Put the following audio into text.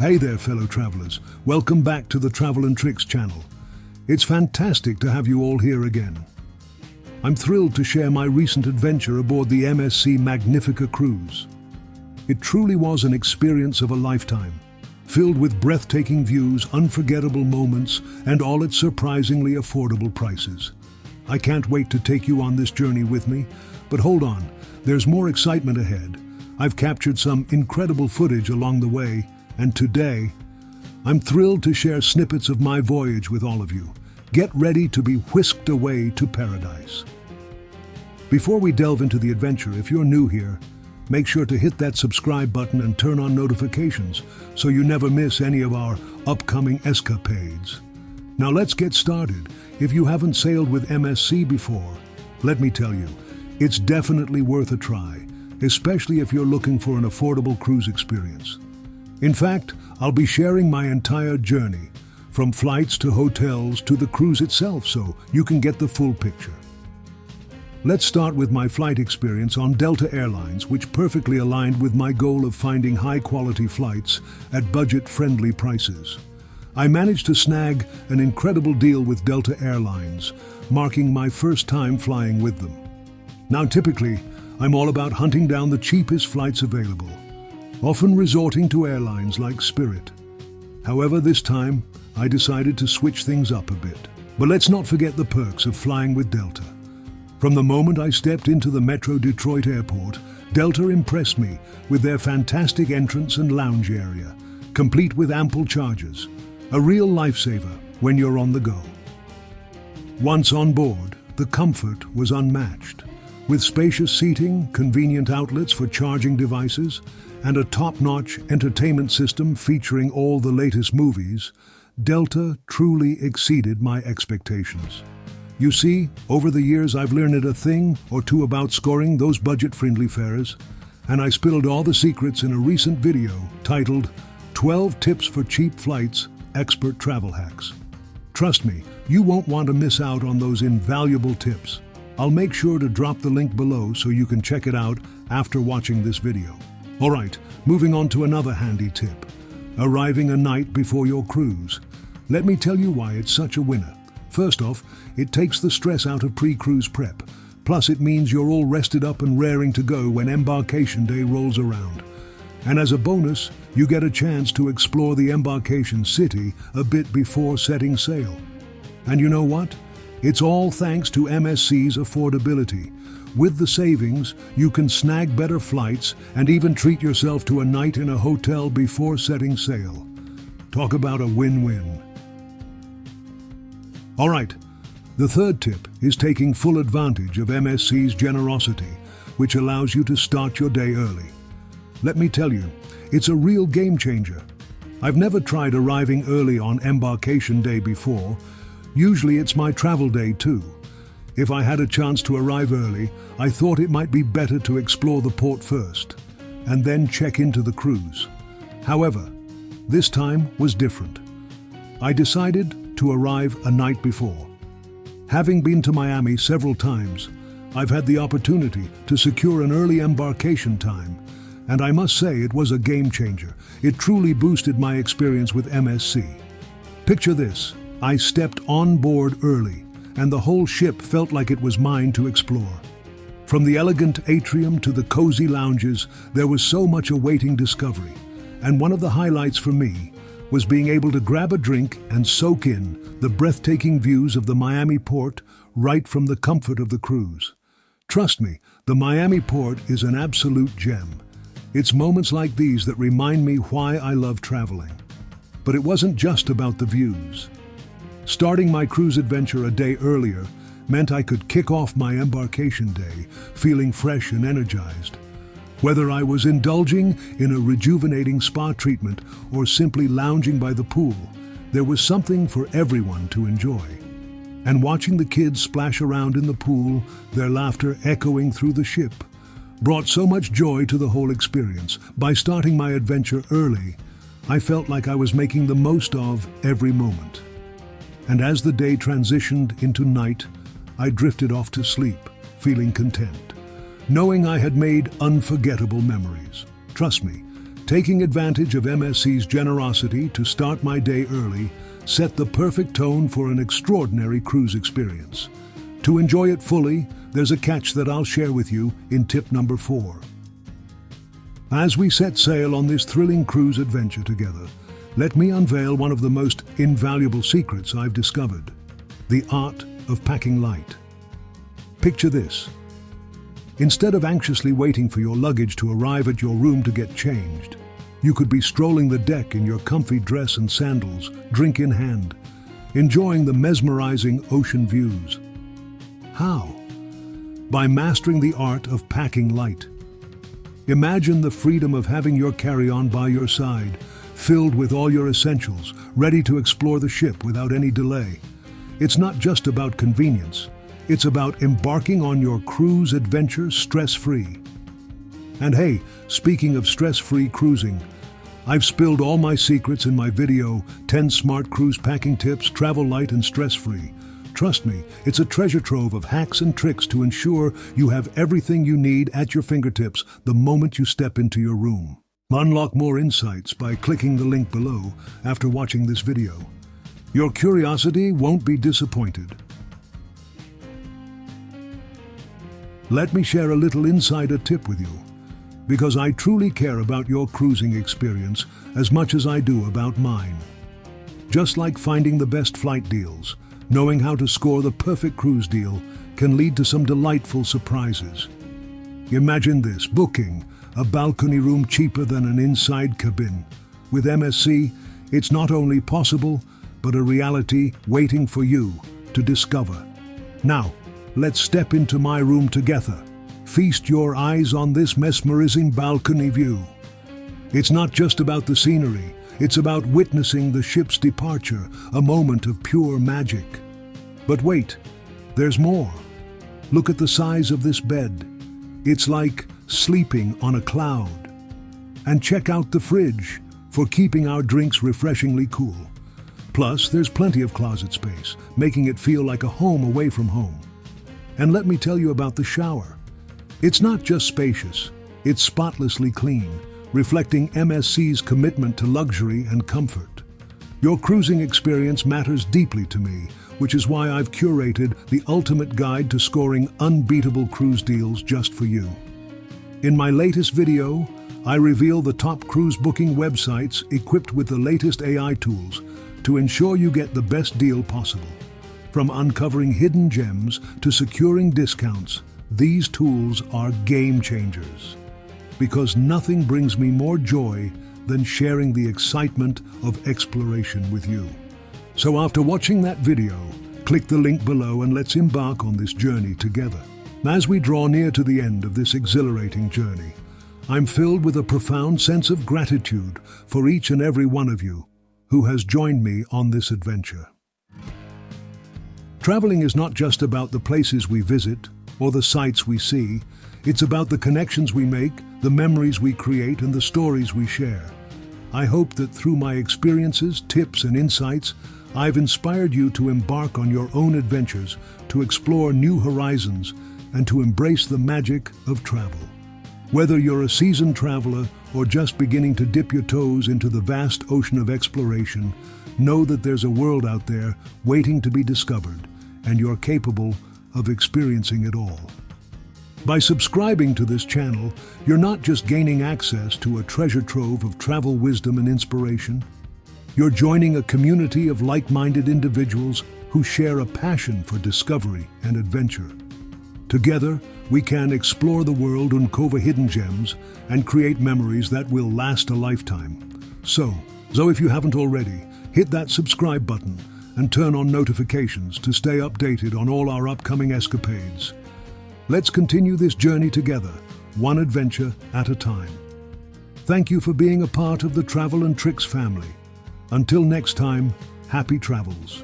Hey there, fellow travelers. Welcome back to the Travel and Tricks channel. It's fantastic to have you all here again. I'm thrilled to share my recent adventure aboard the MSC Magnifica cruise. It truly was an experience of a lifetime, filled with breathtaking views, unforgettable moments, and all its surprisingly affordable prices. I can't wait to take you on this journey with me, but hold on, there's more excitement ahead. I've captured some incredible footage along the way, and today, I'm thrilled to share snippets of my voyage with all of you. Get ready to be whisked away to paradise. Before we delve into the adventure, if you're new here, make sure to hit that subscribe button and turn on notifications so you never miss any of our upcoming escapades. Now let's get started. If you haven't sailed with MSC before, let me tell you, it's definitely worth a try, especially if you're looking for an affordable cruise experience. In fact, I'll be sharing my entire journey, from flights to hotels to the cruise itself, so you can get the full picture. Let's start with my flight experience on Delta Airlines, which perfectly aligned with my goal of finding high-quality flights at budget-friendly prices. I managed to snag an incredible deal with Delta Airlines, marking my first time flying with them. Now, typically, I'm all about hunting down the cheapest flights available, often resorting to airlines like Spirit. However, this time, I decided to switch things up a bit. But let's not forget the perks of flying with Delta. From the moment I stepped into the Metro Detroit airport, Delta impressed me with their fantastic entrance and lounge area, complete with ample charges. A real lifesaver when you're on the go. Once on board, the comfort was unmatched. With spacious seating, convenient outlets for charging devices, and a top-notch entertainment system featuring all the latest movies, Delta truly exceeded my expectations. You see, over the years I've learned a thing or two about scoring those budget-friendly fares, and I spilled all the secrets in a recent video titled 12 Tips for Cheap Flights, Expert Travel Hacks. Trust me, you won't want to miss out on those invaluable tips. I'll make sure to drop the link below so you can check it out after watching this video. Alright, moving on to another handy tip. Arriving a night before your cruise. Let me tell you why it's such a winner. First off, it takes the stress out of pre-cruise prep. Plus it means you're all rested up and raring to go when embarkation day rolls around. And as a bonus, you get a chance to explore the embarkation city a bit before setting sail. And you know what? It's all thanks to MSC's affordability. With the savings, you can snag better flights and even treat yourself to a night in a hotel before setting sail. Talk about a win-win. All right, the third tip is taking full advantage of MSC's generosity, which allows you to start your day early. Let me tell you, it's a real game changer. I've never tried arriving early on embarkation day before. Usually it's my travel day too. If I had a chance to arrive early, I thought it might be better to explore the port first, and then check into the cruise. However, this time was different. I decided to arrive a night before. Having been to Miami several times, I've had the opportunity to secure an early embarkation time, and I must say it was a game changer. It truly boosted my experience with MSC. Picture this, I stepped on board early, and the whole ship felt like it was mine to explore. From the elegant atrium to the cozy lounges, there was so much awaiting discovery. And one of the highlights for me was being able to grab a drink and soak in the breathtaking views of the Miami port right from the comfort of the cruise. Trust me, the Miami port is an absolute gem. It's moments like these that remind me why I love traveling. But it wasn't just about the views. Starting my cruise adventure a day earlier meant I could kick off my embarkation day feeling fresh and energized. Whether I was indulging in a rejuvenating spa treatment or simply lounging by the pool, there was something for everyone to enjoy. And watching the kids splash around in the pool, their laughter echoing through the ship, brought so much joy to the whole experience. By starting my adventure early, I felt like I was making the most of every moment. And as the day transitioned into night, I drifted off to sleep, feeling content, knowing I had made unforgettable memories. Trust me, Taking advantage of MSC's generosity to start my day early set the perfect tone for an extraordinary cruise experience. To enjoy it fully, there's a catch that I'll share with you in tip number 4. As we set sail on this thrilling cruise adventure together, let me unveil one of the most invaluable secrets I've discovered: the art of packing light. Picture this. Instead of anxiously waiting for your luggage to arrive at your room to get changed, you could be strolling the deck in your comfy dress and sandals, drink in hand, enjoying the mesmerizing ocean views. How? By mastering the art of packing light. Imagine the freedom of having your carry-on by your side, filled with all your essentials, ready to explore the ship without any delay. It's not just about convenience. It's about embarking on your cruise adventure stress-free. And hey, speaking of stress-free cruising, I've spilled all my secrets in my video, 10 Smart Cruise Packing Tips, Travel Light and Stress-Free. Trust me, it's a treasure trove of hacks and tricks to ensure you have everything you need at your fingertips the moment you step into your room. Unlock more insights by clicking the link below after watching this video. Your curiosity won't be disappointed. Let me share a little insider tip with you, because I truly care about your cruising experience as much as I do about mine. Just like finding the best flight deals, knowing how to score the perfect cruise deal can lead to some delightful surprises. Imagine this: booking a balcony room cheaper than an inside cabin. With MSC, it's not only possible, but a reality waiting for you to discover. Now, let's step into my room together. Feast your eyes on this mesmerizing balcony view. It's not just about the scenery, it's about witnessing the ship's departure, a moment of pure magic. But wait, there's more. Look at the size of this bed. It's like sleeping on a cloud. And check out the fridge for keeping our drinks refreshingly cool. Plus, there's plenty of closet space, making it feel like a home away from home. And let me tell you about the shower. It's not just spacious, it's spotlessly clean, reflecting MSC's commitment to luxury and comfort. Your cruising experience matters deeply to me, which is why I've curated the ultimate guide to scoring unbeatable cruise deals just for you. In my latest video, I reveal the top cruise booking websites equipped with the latest AI tools to ensure you get the best deal possible. From uncovering hidden gems to securing discounts, these tools are game changers. Because nothing brings me more joy than sharing the excitement of exploration with you. So after watching that video, click the link below and let's embark on this journey together. As we draw near to the end of this exhilarating journey, I'm filled with a profound sense of gratitude for each and every one of you who has joined me on this adventure. Traveling is not just about the places we visit or the sights we see. It's about the connections we make, the memories we create, and the stories we share. I hope that through my experiences, tips, and insights, I've inspired you to embark on your own adventures, to explore new horizons, and to embrace the magic of travel. Whether you're a seasoned traveler or just beginning to dip your toes into the vast ocean of exploration, know that there's a world out there waiting to be discovered, and you're capable of experiencing it all. By subscribing to this channel, you're not just gaining access to a treasure trove of travel wisdom and inspiration. You're joining a community of like-minded individuals who share a passion for discovery and adventure. Together, we can explore the world, uncover hidden gems, and create memories that will last a lifetime. So if you haven't already, hit that subscribe button and turn on notifications to stay updated on all our upcoming escapades. Let's continue this journey together, one adventure at a time. Thank you for being a part of the Travel and Tricks family. Until next time, happy travels.